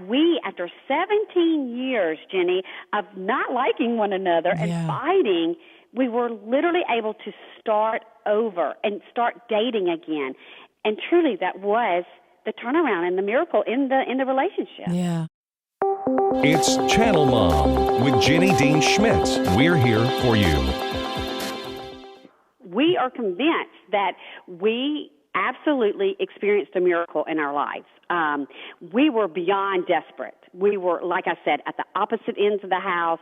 we, after 17 years, Jenny, of not liking one another and fighting, we were literally able to start over and start dating again. And truly, that was the turnaround and the miracle in the relationship. Yeah. It's Channel Mom with Jenny Dean Schmidt. We're here for you. We are convinced that we absolutely experienced a miracle in our lives. We were beyond desperate. We were, like I said, at the opposite ends of the house,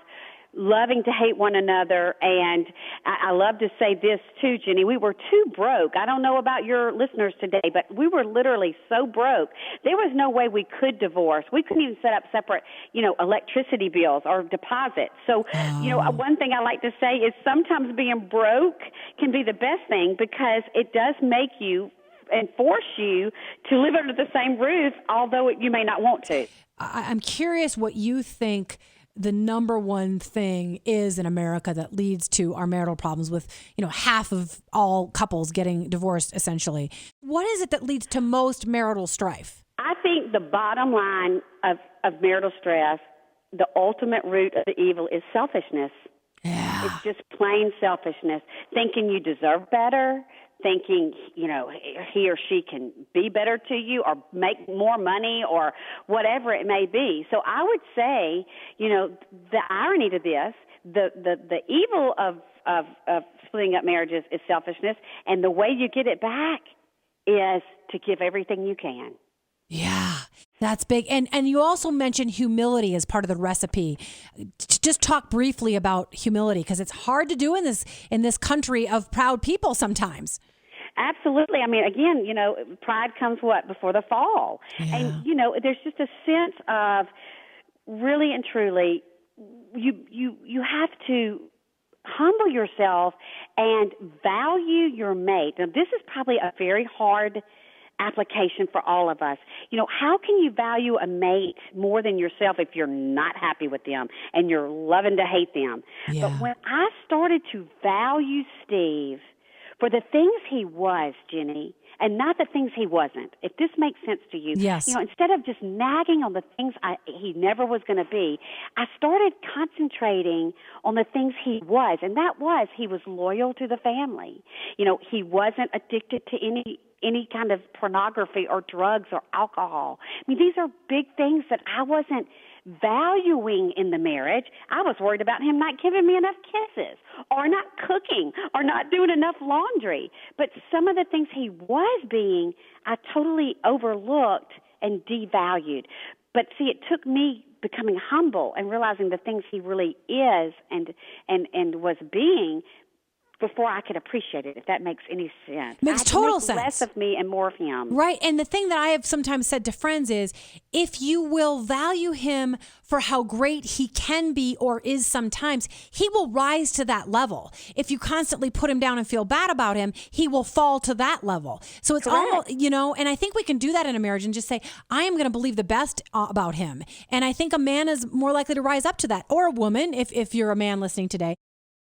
loving to hate one another. And I love to say this too, Jenny, we were too broke. I don't know about your listeners today, but we were literally so broke. There was no way we could divorce. We couldn't even set up separate, electricity bills or deposits. So, one thing I like to say is sometimes being broke can be the best thing because it does make you and force you to live under the same roof, although you may not want to. I'm curious what you think the number one thing is in America that leads to our marital problems with, half of all couples getting divorced, essentially. What is it that leads to most marital strife? I think the bottom line of marital stress, the ultimate root of the evil is selfishness. Yeah. It's just plain selfishness, thinking you deserve better, thinking, he or she can be better to you or make more money or whatever it may be. So I would say, the irony to this, the evil of splitting up marriages is selfishness, and the way you get it back is to give everything you can. Yeah, that's big. And you also mentioned humility as part of the recipe. Just talk briefly about humility, because it's hard to do in this country of proud people sometimes. Absolutely. I mean, again, pride comes before the fall. Yeah. And, there's just a sense of really and truly you have to humble yourself and value your mate. Now, this is probably a very hard application for all of us. How can you value a mate more than yourself if you're not happy with them and you're loving to hate them? Yeah. But when I started to value Steve for the things he was, Jenny, and not the things he wasn't, if this makes sense to you. Yes. Instead of just nagging on the things he never was going to be, I started concentrating on the things he was, and that was he was loyal to the family. He wasn't addicted to any kind of pornography or drugs or alcohol. I mean, these are big things that I wasn't valuing in the marriage. I was worried about him not giving me enough kisses or not cooking or not doing enough laundry. But some of the things he was being, I totally overlooked and devalued. But see, it took me becoming humble and realizing the things he really is and was being before I could appreciate it, if that makes any sense. Makes total sense. Less of me and more of him. Right. And the thing that I have sometimes said to friends is, if you will value him for how great he can be or is sometimes, he will rise to that level. If you constantly put him down and feel bad about him, he will fall to that level. So it's almost, and I think we can do that in a marriage and just say, I am going to believe the best about him. And I think a man is more likely to rise up to that, or a woman, if you're a man listening today.